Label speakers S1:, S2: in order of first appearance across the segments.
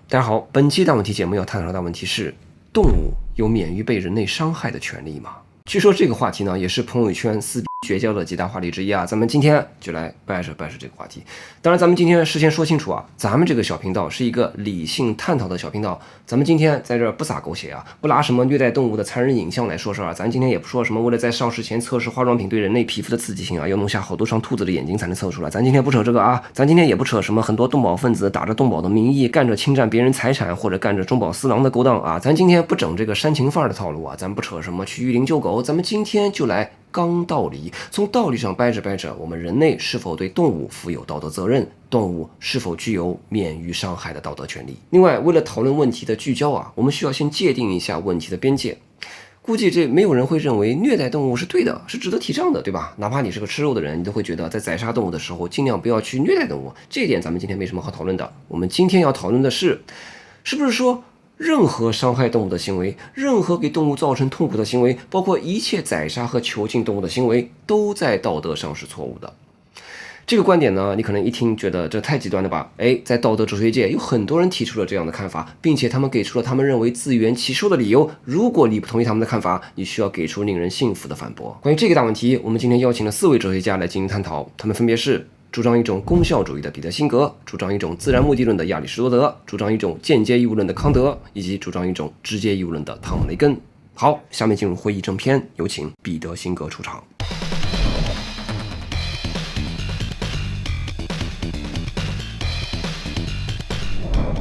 S1: 大家好，本期大问题节目要探讨的大问题是：动物有免于被人类伤害的权利吗？据说这个话题呢，也是朋友圈撕逼绝交的几大话题之一啊。咱们今天就来掰扯掰扯这个话题。当然，咱们今天事先说清楚啊，咱们这个小频道是一个理性探讨的小频道。咱们今天在这不撒狗血啊，不拿什么虐待动物的残忍影像来说事儿啊。咱今天也不说什么为了在上市前测试化妆品对人类皮肤的刺激性啊，要弄下好多双兔子的眼睛才能测出来。咱今天不扯这个啊，咱今天也不扯什么很多动保分子打着动保的名义干着侵占别人财产或者干着中饱私囊的勾当啊。咱今天不整这个煽情范儿的套路啊，咱不扯什么去育龄救狗，咱们今天就来刚道理，从道理上掰扯掰扯，我们人类是否对动物负有道德责任，动物是否具有免于伤害的道德权利。另外，为了讨论问题的聚焦啊，我们需要先界定一下问题的边界。估计这没有人会认为虐待动物是对的，是值得提倡的，对吧？哪怕你是个吃肉的人，你都会觉得在宰杀动物的时候尽量不要去虐待动物，这一点咱们今天没什么好讨论的。我们今天要讨论的是不是说任何伤害动物的行为，任何给动物造成痛苦的行为，包括一切宰杀和囚禁动物的行为，都在道德上是错误的。这个观点呢，你可能一听觉得这太极端了吧？在道德哲学界有很多人提出了这样的看法，并且他们给出了他们认为自圆其说的理由。如果你不同意他们的看法，你需要给出令人信服的反驳。关于这个大问题，我们今天邀请了4位哲学家来进行探讨，他们分别是主张一种功效主义的彼得辛格，主张一种自然目的论的亚里士多德，主张一种间接义务论的康德，以及主张一种直接义务论的汤姆雷根。好，下面进入会议正片，有请彼得辛格出场。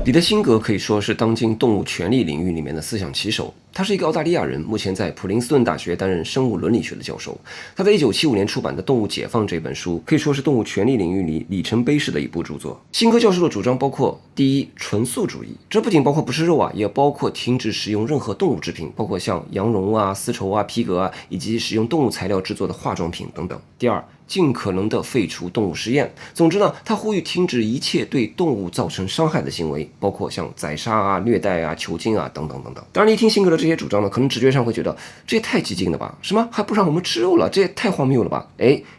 S1: 彼得辛格可以说是当今动物权利领域里面的思想旗手，他是一个澳大利亚人，目前在普林斯顿大学担任生物伦理学的教授。他在1975年出版的《动物解放》这本书可以说是动物权利领域里里程碑式的一部著作。辛格教授的主张包括：第一，纯素主义，这不仅包括不吃肉啊，也包括停止使用任何动物制品，包括像羊绒啊、丝绸啊、皮革啊，以及使用动物材料制作的化妆品等等。第二，尽可能的废除动物实验。总之呢，他呼吁停止一切对动物造成伤害的行为，包括像宰杀啊、虐待啊、囚禁啊等等等等。当然，一听辛格的这些主张呢，可能直觉上会觉得这也太激进了吧？什么还不让我们吃肉了？这也太荒谬了吧？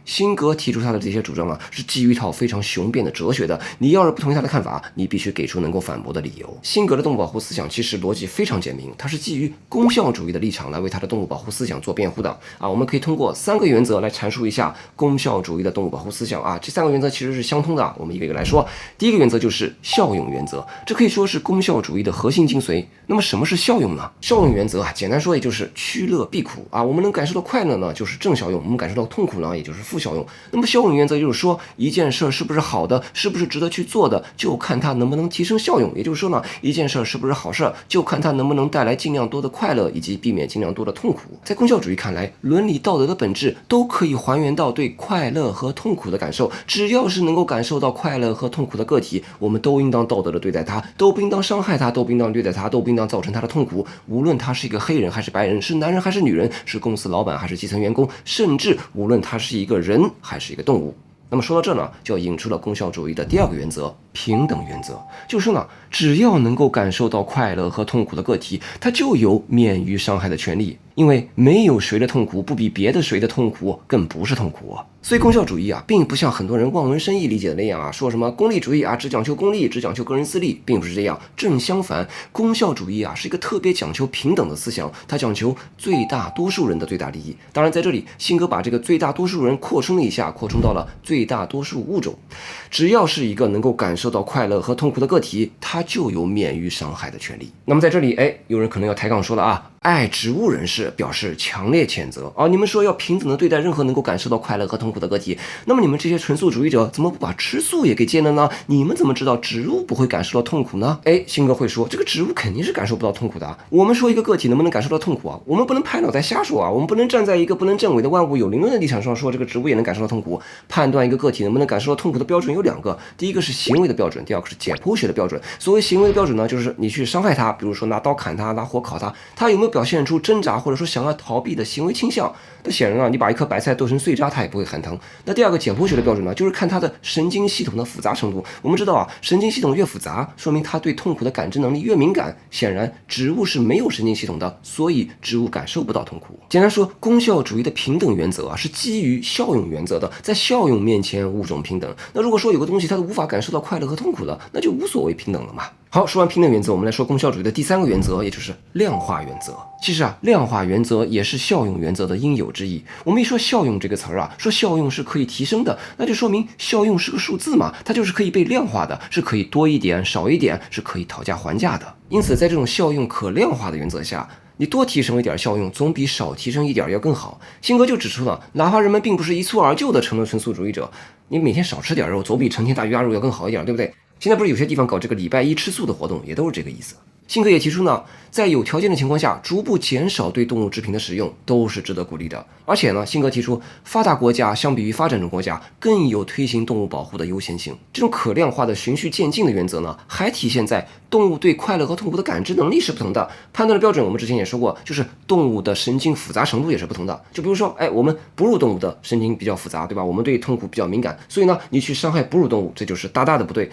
S1: 辛格提出他的这些主张啊，是基于一套非常雄辩的哲学的。你要是不同意他的看法，你必须给出能够反驳的理由。辛格的动物保护思想其实逻辑非常简明，它是基于功效主义的立场来为他的动物保护思想做辩护的啊。我们可以通过3个原则来阐述一下功效主义的动物保护思想啊。这3个原则其实是相通的，我们一个一个来说。第一个原则就是效用原则，这可以说是功效主义的核心精髓。那么什么是效用呢？效用原则啊，简单说也就是趋乐避苦啊。我们能感受到快乐呢，就是正效用；我们感受到痛苦呢，也就是负效用。那么效用原则就是说，一件事是不是好的，是不是值得去做的，就看它能不能提升效用。也就是说呢，一件事是不是好事，就看它能不能带来尽量多的快乐，以及避免尽量多的痛苦。在功效主义看来，伦理道德的本质都可以还原到对快乐和痛苦的感受。只要是能够感受到快乐和痛苦的个体，我们都应当道德的对待它，都不应当伤害它，都不应当虐待它，都不应当造成它的痛苦。无论他是一个黑人还是白人，是男人还是女人，是公司老板还是基层员工，甚至无论他是一个人还是一个动物。那么说到这呢，就要引出了功效主义的第2个原则，平等原则。就是说呢，只要能够感受到快乐和痛苦的个体，他就有免于伤害的权利。因为没有谁的痛苦不比别的谁的痛苦更不是痛苦啊。所以功效主义啊，并不像很多人望文生义理解的那样啊，说什么功利主义啊，只讲求功利，只讲求个人私利，并不是这样。正相反，功效主义啊是一个特别讲求平等的思想，它讲求最大多数人的最大利益。当然，在这里，辛格把这个最大多数人扩充了一下，扩充到了最大多数物种。只要是一个能够感受到快乐和痛苦的个体，它就有免于伤害的权利。那么在这里，有人可能要抬杠说了啊，爱植物人士表示强烈谴责啊！你们说要平等的对待任何能够感受到快乐和痛苦的个体，那么你们这些纯素主义者怎么不把吃素也给戒了呢？你们怎么知道植物不会感受到痛苦呢？辛格会说，这个植物肯定是感受不到痛苦的啊。我们说一个个体能不能感受到痛苦啊？我们不能拍脑袋瞎说啊！我们不能站在一个不能证伪的万物有灵论的立场上说这个植物也能感受到痛苦。判断一个个体能不能感受到痛苦的标准有2个，第一个是行为的标准，第2个是解剖学的标准。所谓行为的标准呢，就是你去伤害它，比如说拿刀砍它，拿火烤它，它有没有表现出挣扎或者说想要逃避的行为倾向。那显然啊，你把一颗白菜剁成碎渣，它也不会喊疼。那第2个解剖学的标准呢，就是看它的神经系统的复杂程度。我们知道啊，神经系统越复杂，说明它对痛苦的感知能力越敏感。显然，植物是没有神经系统的，所以植物感受不到痛苦。简单说，功效主义的平等原则啊，是基于效用原则的，在效用面前物种平等。那如果说有个东西它都无法感受到快乐和痛苦的，那就无所谓平等了嘛。好，说完平等原则，我们来说功效主义的第3个原则，也就是量化原则。其实量化原则也是效用原则的应有之义。我们一说效用这个词儿说效用是可以提升的，那就说明效用是个数字嘛，它就是可以被量化的，是可以多一点少一点，是可以讨价还价的。因此在这种效用可量化的原则下，你多提升一点效用总比少提升一点要更好。辛格就指出了，哪怕人们并不是一蹴而就的成了纯素主义者，你每天少吃点肉总比成天大鱼大肉要更好一点，对不对？现在不是有些地方搞这个礼拜一吃素的活动，也都是这个意思。辛格也提出呢，在有条件的情况下，逐步减少对动物制品的使用，都是值得鼓励的。而且呢，辛格提出，发达国家相比于发展中国家更有推行动物保护的优先性。这种可量化的循序渐进的原则呢，还体现在动物对快乐和痛苦的感知能力是不同的。判断的标准我们之前也说过，就是动物的神经复杂程度也是不同的。就比如说，我们哺乳动物的神经比较复杂，对吧？我们对痛苦比较敏感，所以呢，你去伤害哺乳动物，这就是大大的不对。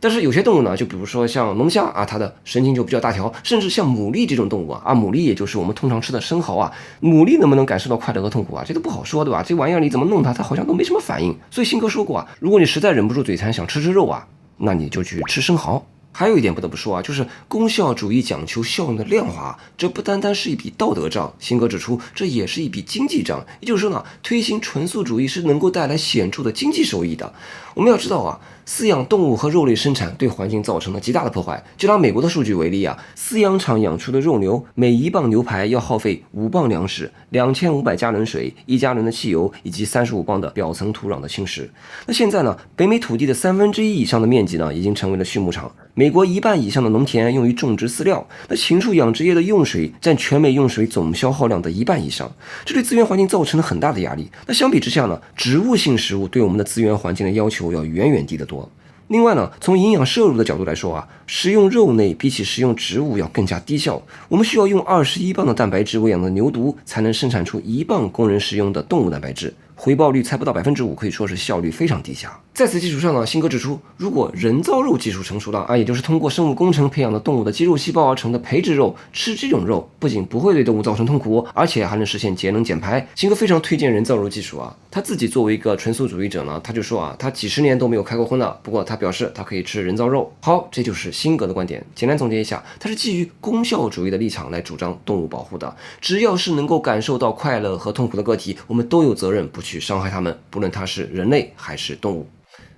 S1: 但是有些动物呢，就比如说像龙虾它的神经就比较大条，甚至像牡蛎这种动物牡蛎也就是我们通常吃的生蚝牡蛎能不能感受到快乐和痛苦这都不好说，对吧？这玩意儿你怎么弄它好像都没什么反应。所以辛格说过如果你实在忍不住嘴馋想吃肉那你就去吃生蚝。还有一点不得不说就是功效主义讲求效用的量化，这不单单是一笔道德账，辛格指出这也是一笔经济账。也就是说呢，推行纯素主义是能够带来显著的经济收益的。我们要知道饲养动物和肉类生产对环境造成了极大的破坏。就拿美国的数据为例饲养场养出的肉牛，每1磅牛排要耗费5磅粮食、2500加仑水、1加仑的汽油，以及35磅的表层土壤的侵蚀。那现在呢，北美土地的1/3以上的面积呢，已经成为了畜牧场。美国1半以上的农田用于种植饲料，那禽畜养殖业的用水占全美用水总消耗量的1半以上，这对资源环境造成了很大的压力。那相比之下呢，植物性食物对我们的资源环境的要求要远远低得多。另外呢，从营养摄入的角度来说食用肉类比起食用植物要更加低效。我们需要用21磅的蛋白质喂养的牛犊，才能生产出1磅供人食用的动物蛋白质，回报率才不到5%，可以说是效率非常低下。在此基础上呢，辛格指出，如果人造肉技术成熟了也就是通过生物工程培养的动物的肌肉细胞而成的培植肉，吃这种肉不仅不会对动物造成痛苦，而且还能实现节能减排。辛格非常推荐人造肉技术他自己作为一个纯素主义者呢，他就说他几十年都没有开过荤了，不过他表示他可以吃人造肉。好，这就是辛格的观点。简单总结一下，他是基于功效主义的立场来主张动物保护的。只要是能够感受到快乐和痛苦的个体，我们都有责任不去伤害它们，不论它是人类还是动物。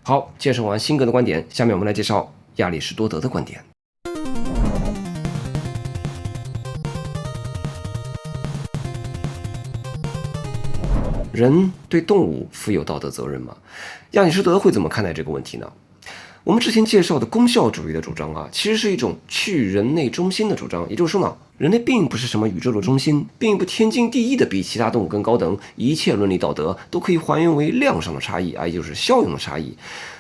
S1: 好，介绍完辛格的观点，下面我们来介绍亚里士多德的观点。人对动物负有道德责任吗？亚里士多德会怎么看待这个问题呢？我们之前介绍的功效主义的主张其实是一种去人类中心的主张。也就是说呢，人类并不是什么宇宙的中心，并不天经地义的比其他动物更高等，一切伦理道德都可以还原为量上的差异也就是效用的差异。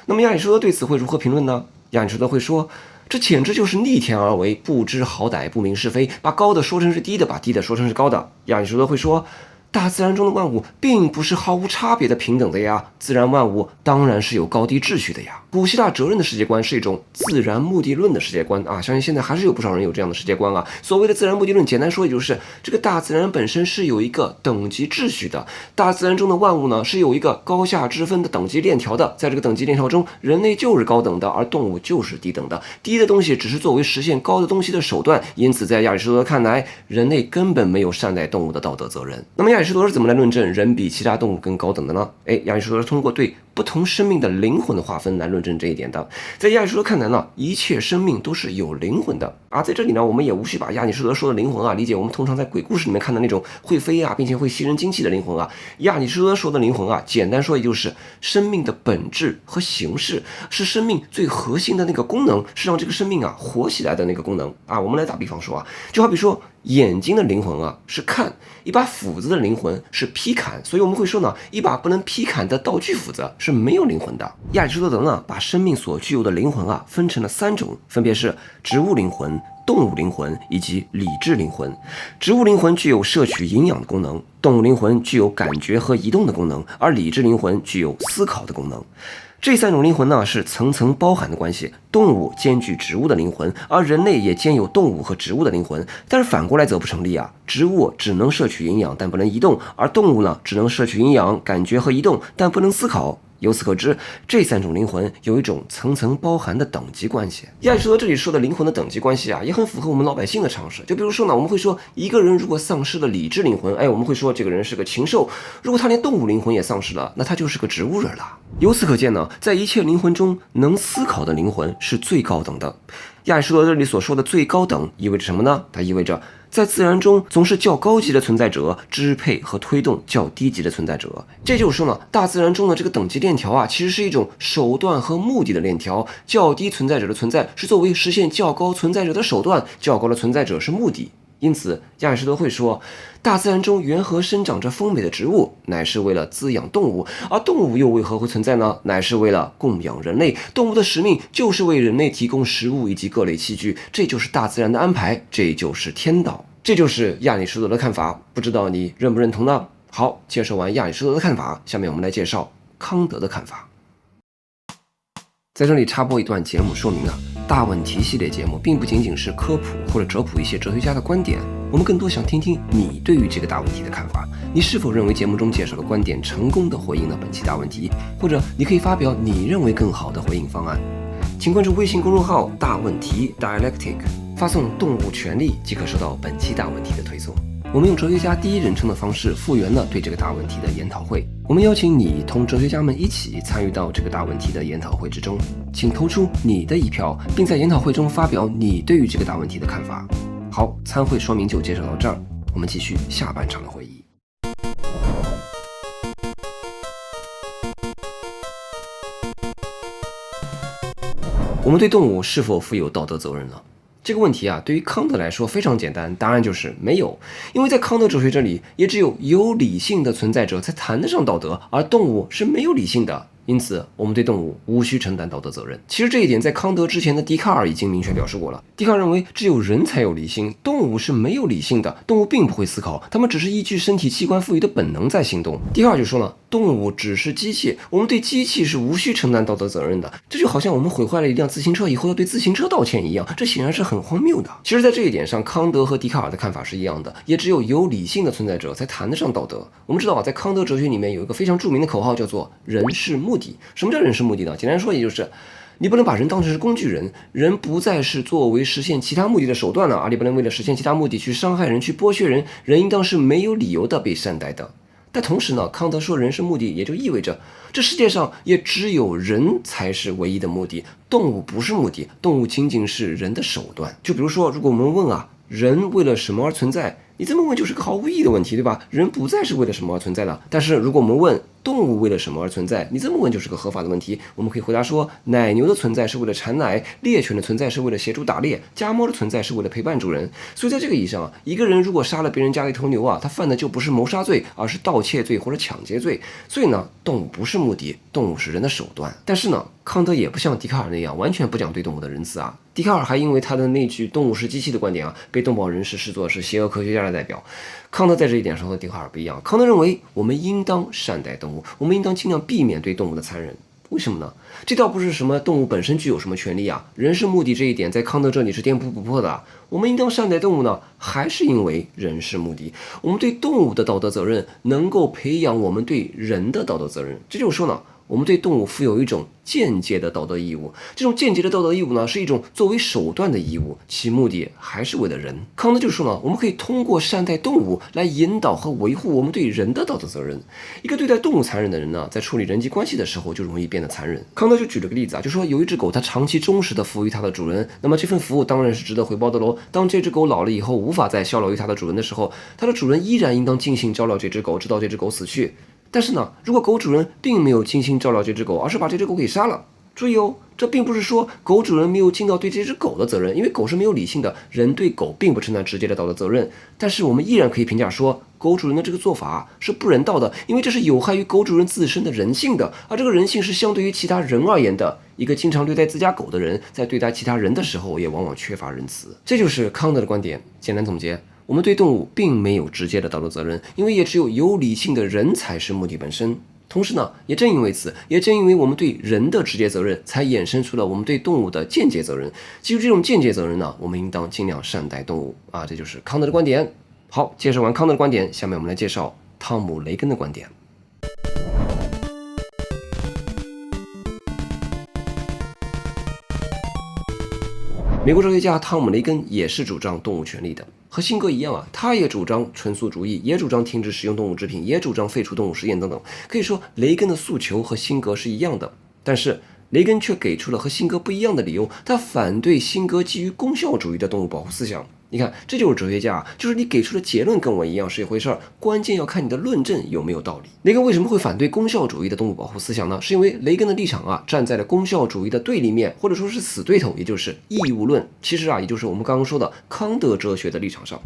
S1: 那么亚里士多德对此会如何评论呢？亚里士多德会说，这简直就是逆天而为，不知好歹，不明是非，把高的说成是低的，把低的说成是高的。亚里士多德会说，大自然中的万物并不是毫无差别的平等的呀，自然万物当然是有高低秩序的呀。古希腊哲人的世界观是一种自然目的论的世界观相信现在还是有不少人有这样的世界观所谓的自然目的论，简单说也就是这个大自然本身是有一个等级秩序的，大自然中的万物呢是有一个高下之分的等级链条的，在这个等级链条中，人类就是高等的，而动物就是低等的，低的东西只是作为实现高的东西的手段。因此在亚里士多德看来，人类根本没有善待动物的道德责任。那么亚里士多德是怎么来论证人比其他动物更高等的呢？亚里士多德通过对不同生命的灵魂的划分来论证这一点的。在亚里士多德看来呢，一切生命都是有灵魂的在这里呢，我们也无需把亚里士多德说的灵魂理解我们通常在鬼故事里面看的那种会飞并且会吸人精气的灵魂亚里士多德说的灵魂简单说也就是生命的本质和形式，是生命最核心的那个功能，是让这个生命活起来的那个功能我们来打比方说就好比说眼睛的灵魂是看，一把斧子的灵魂是劈砍，所以我们会说呢，一把不能劈砍的道具斧子是没有灵魂的。亚里士多德呢，把生命所具有的灵魂分成了3种，分别是植物灵魂、动物灵魂以及理智灵魂。植物灵魂具有摄取营养的功能，动物灵魂具有感觉和移动的功能，而理智灵魂具有思考的功能。这3种灵魂呢是层层包含的关系，动物兼具植物的灵魂，而人类也兼有动物和植物的灵魂。但是反过来则不成立植物只能摄取营养但不能移动，而动物呢只能摄取营养、感觉和移动，但不能思考。由此可知，这3种灵魂有一种层层包含的等级关系。亚里士多德这里说的灵魂的等级关系啊，也很符合我们老百姓的常识。就比如说呢，我们会说一个人如果丧失了理智灵魂，我们会说这个人是个禽兽。如果他连动物灵魂也丧失了，那他就是个植物人了。由此可见呢，在一切灵魂中，能思考的灵魂是最高等的。亚里士多德这里所说的最高等意味着什么呢？它意味着在自然中总是较高级的存在者支配和推动较低级的存在者。这就是说呢，大自然中的这个等级链条啊，其实是一种手段和目的的链条。较低存在者的存在是作为实现较高存在者的手段，较高的存在者是目的。因此，亚里士多德会说，大自然中缘何生长着丰美的植物，乃是为了滋养动物；而动物又为何会存在呢？乃是为了供养人类。动物的使命就是为人类提供食物以及各类器具，这就是大自然的安排，这就是天道。这就是亚里士多德的看法，不知道你认不认同呢？好，介绍完亚里士多德的看法，下面我们来介绍康德的看法。在这里插播一段节目说明啊，大问题系列节目并不仅仅是科普或者哲普一些哲学家的观点，我们更多想听听你对于这个大问题的看法。你是否认为节目中介绍的观点成功的回应了本期大问题？或者你可以发表你认为更好的回应方案。请关注微信公众号大问题 Dialectic， 发送动物权利即可收到本期大问题的推送。我们用哲学家第一人称的方式复原了对这个大问题的研讨会，我们邀请你同哲学家们一起参与到这个大问题的研讨会之中，请投出你的一票，并在研讨会中发表你对于这个大问题的看法。好，参会说明就介绍到这儿，我们继续下半场的会议。我们对动物是否负有道德责任呢？这个问题啊，对于康德来说非常简单，答案就是没有。因为在康德哲学这里，也只有理性的存在者才谈得上道德，而动物是没有理性的。因此，我们对动物无需承担道德责任。其实这一点在康德之前的笛卡尔已经明确表示过了。笛卡尔认为，只有人才有理性，动物是没有理性的。动物并不会思考，它们只是依据身体器官赋予的本能在行动。笛卡尔就说了，动物只是机器，我们对机器是无需承担道德责任的。这就好像我们毁坏了一辆自行车以后要对自行车道歉一样，这显然是很荒谬的。其实，在这一点上，康德和笛卡尔的看法是一样的，也只有理性的存在者才谈得上道德。我们知道啊，在康德哲学里面有一个非常著名的口号，叫做“人是目的”。什么叫人是目的呢？简单说，也就是你不能把人当成是工具人，人不再是作为实现其他目的的手段了，你不能为了实现其他目的去伤害人、去剥削人，人应当是没有理由的被善待的。但同时呢，康德说人是目的，也就意味着这世界上也只有人才是唯一的目的，动物不是目的，动物仅仅是人的手段。就比如说，如果我们问啊，人为了什么而存在？你这么问就是个毫无意义的问题，对吧？人不再是为了什么而存在的。但是如果我们问动物为了什么而存在，你这么问就是个合法的问题。我们可以回答说，奶牛的存在是为了产奶，猎犬的存在是为了协助打猎，家猫的存在是为了陪伴主人。所以在这个意义上，一个人如果杀了别人家的一头牛啊，他犯的就不是谋杀罪，而是盗窃罪或者抢劫罪。所以呢，动物不是目的，动物是人的手段。但是呢，康德也不像笛卡尔那样完全不讲对动物的仁慈啊。笛卡尔还因为他的那句动物是机器的观点啊，被动保人士视作是邪恶科学家的代表。康德在这一点上和笛卡尔不一样，康德认为我们应当善待动物，我们应当尽量避免对动物的残忍。为什么呢？这倒不是什么动物本身具有什么权利啊，人是目的这一点在康德这里是颠扑不破的啊。我们应当善待动物呢，还是因为人是目的？我们对动物的道德责任能够培养我们对人的道德责任。这就是说呢，我们对动物负有一种间接的道德义务，这种间接的道德义务呢，是一种作为手段的义务，其目的还是为了人。康德就说呢，我们可以通过善待动物来引导和维护我们对人的道德责任。一个对待动物残忍的人呢，在处理人际关系的时候就容易变得残忍。康德就举了个例子啊，就说有一只狗，它长期忠实的服务于它的主人，那么这份服务当然是值得回报的喽。当这只狗老了以后，无法再效劳于它的主人的时候，它的主人依然应当尽心照料这只狗，直到这只狗死去。但是呢，如果狗主人并没有精心照料这只狗，而是把这只狗给杀了，注意哦，这并不是说狗主人没有尽到对这只狗的责任，因为狗是没有理性的，人对狗并不承担直接的道德责任。但是我们依然可以评价说，狗主人的这个做法是不人道的，因为这是有害于狗主人自身的人性的，而这个人性是相对于其他人而言的。一个经常对待自家狗的人，在对待其他人的时候，也往往缺乏仁慈。这就是康德的观点。简单总结，我们对动物并没有直接的道德责任，因为也只有理性的人才是目的本身。同时呢，也正因为此，也正因为我们对人的直接责任，才衍生出了我们对动物的间接责任。基于这种间接责任呢，我们应当尽量善待动物啊，这就是康德的观点。好，介绍完康德的观点，下面我们来介绍汤姆·雷根的观点。美国哲学家汤姆·雷根也是主张动物权利的，和辛格一样啊，他也主张纯素主义，也主张停止使用动物制品，也主张废除动物实验等等。可以说，雷根的诉求和辛格是一样的，但是雷根却给出了和辛格不一样的理由，他反对辛格基于功效主义的动物保护思想。你看，这就是哲学家啊，就是你给出的结论跟我一样是一回事儿，关键要看你的论证有没有道理。雷根为什么会反对功效主义的动物保护思想呢？是因为雷根的立场啊，站在了功效主义的对立面，或者说是死对头，也就是义务论。其实啊，也就是我们刚刚说的康德哲学的立场上。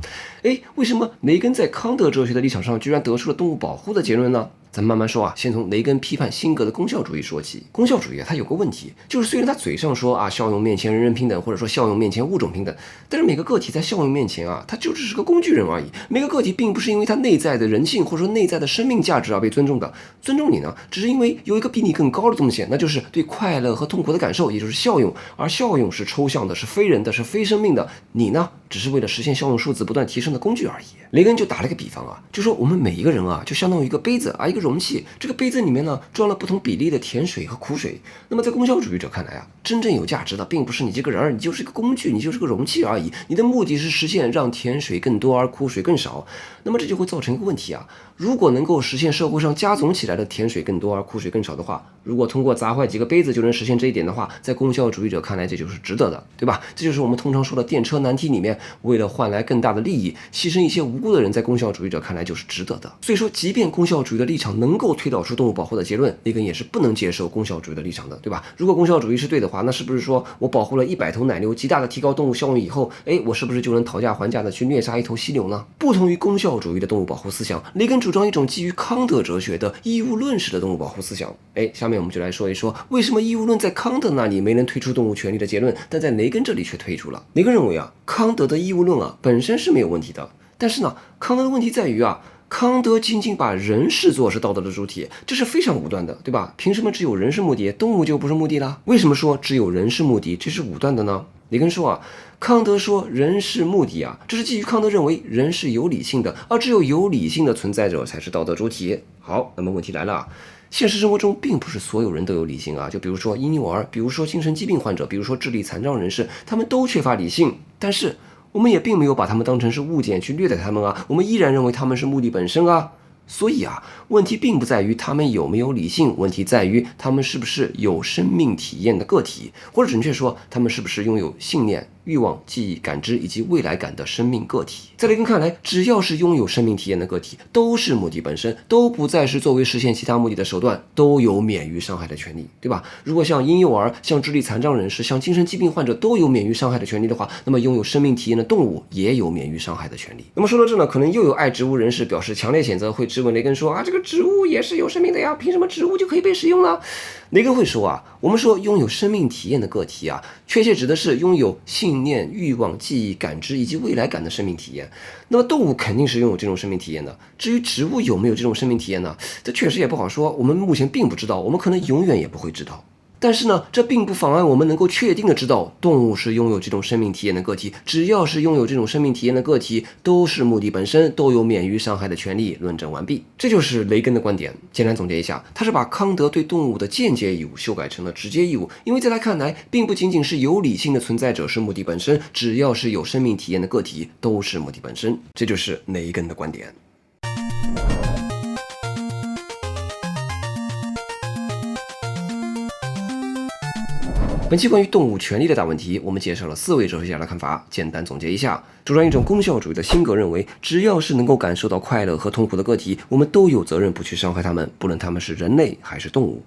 S1: 为什么雷根在康德哲学的立场上居然得出了动物保护的结论呢？咱们慢慢说啊，先从雷根批判辛格的功效主义说起。功效主义啊，它有个问题，就是虽然他嘴上说啊，效用面前人人平等，或者说效用面前物种平等，但是每个个体在效用面前啊，他就只是个工具人而已。每个个体并不是因为他内在的人性或者说内在的生命价值而被尊重的，尊重你呢，只是因为有一个比你更高的东西，那就是对快乐和痛苦的感受，也就是效用。而效用是抽象的，是非人的，是非生命的。你呢，只是为了实现效用数字不断提升的工具而已。雷根就打了个比方啊，就说我们每一个人啊，就相当于一个杯子啊，一个容器。这个杯子里面呢，装了不同比例的甜水和苦水。那么在功效主义者看来啊，真正有价值的并不是你这个人，你就是个工具，你就是个容器而已。你的目的是实现让甜水更多而苦水更少。那么这就会造成一个问题啊，如果能够实现社会上加总起来的甜水更多而苦水更少的话，如果通过砸坏几个杯子就能实现这一点的话，在功效主义者看来这就是值得的，对吧？这就是我们通常说的电车难题里面，为了换来更大的利益，牺牲一些无辜的人，在功效主义者看来就是值得的。所以说，即便功效主义的立场能够推导出动物保护的结论，雷根也是不能接受功效主义的立场的，对吧？如果功效主义是对的话，那是不是说我保护了100头奶牛，极大的提高动物效用以后，我是不是就能讨价还价的去虐杀一头犀牛呢？不同于功效主义的动物保护思想，雷根主张一种基于康德哲学的义务论式的动物保护思想。下面我们就来说一说，为什么义务论在康德那里没能推出动物权利的结论，但在雷根这里却推出了。雷根认为啊，康德的义务论啊本身是没有问题的，但是呢，康德的问题在于啊，康德仅仅把人视作是道德的主体，这是非常武断的，对吧？凭什么只有人是目的，动物就不是目的了？为什么说只有人是目的，这是武断的呢？雷根说啊，康德说人是目的啊，这是基于康德认为人是有理性的，而只有有理性的存在者才是道德主体。好，那么问题来了啊，现实生活中并不是所有人都有理性啊，就比如说婴幼儿，比如说精神疾病患者，比如说智力残障人士，他们都缺乏理性，但是我们也并没有把他们当成是物件去虐待他们啊，我们依然认为他们是目的本身啊。所以啊，问题并不在于他们有没有理性，问题在于他们是不是有生命体验的个体，或者准确说，他们是不是拥有信念、欲望、记忆、感知以及未来感的生命个体。在雷根看来，只要是拥有生命体验的个体，都是目的本身，都不再是作为实现其他目的的手段，都有免于伤害的权利，对吧？如果像婴幼儿、像智力残障人士、像精神疾病患者都有免于伤害的权利的话，那么拥有生命体验的动物也有免于伤害的权利。那么说到这呢，可能又有爱植物人士表示强烈谴责，会质问雷根说啊，这个植物也是有生命的呀，凭什么植物就可以被使用呢？雷根会说啊，我们说拥有生命体验的个体啊，确切指的是拥有信念、欲望、记忆、感知以及未来感的生命体验。那么动物肯定是拥有这种生命体验的，至于植物有没有这种生命体验呢？这确实也不好说，我们目前并不知道，我们可能永远也不会知道。但是呢，这并不妨碍我们能够确定的知道，动物是拥有这种生命体验的个体，只要是拥有这种生命体验的个体，都是目的本身，都有免于伤害的权利。论证完毕，这就是雷根的观点。简单总结一下，他是把康德对动物的间接义务修改成了直接义务，因为在他看来，并不仅仅是有理性的存在者是目的本身，只要是有生命体验的个体，都是目的本身。这就是雷根的观点。本期关于动物权利的大问题，我们介绍了4位哲学家的看法。简单总结一下，主张一种功效主义的辛格认为，只要是能够感受到快乐和痛苦的个体，我们都有责任不去伤害他们，不论他们是人类还是动物。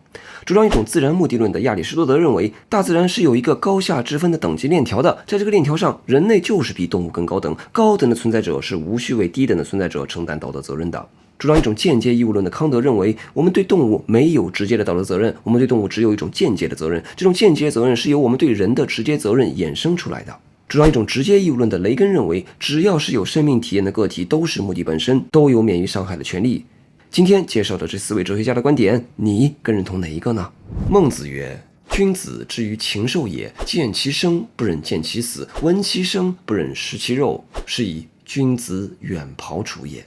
S1: 主张一种自然目的论的亚里士多德认为，大自然是有一个高下之分的等级链条的，在这个链条上，人类就是比动物更高等，高等的存在者是无需为低等的存在者承担道德责任的。主张一种间接义务论的康德认为，我们对动物没有直接的道德责任，我们对动物只有一种间接的责任，这种间接责任是由我们对人的直接责任衍生出来的。主张一种直接义务论的雷根认为，只要是有生命体验的个体，都是目的本身，都有免于伤害的权利。今天介绍的这4位哲学家的观点，你更认同哪一个呢？孟子曰：君子之于禽兽也，见其生，不忍见其死，闻其声，不忍食其肉，是以君子远庖厨也。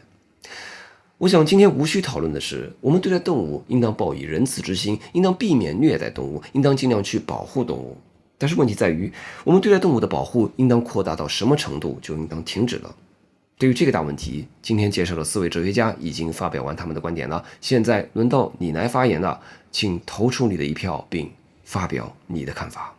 S1: 我想今天无需讨论的是，我们对待动物应当抱以仁慈之心，应当避免虐待动物，应当尽量去保护动物。但是问题在于，我们对待动物的保护应当扩大到什么程度就应当停止了。对于这个大问题，今天介绍的4位哲学家已经发表完他们的观点了，现在轮到你来发言了，请投出你的一票并发表你的看法。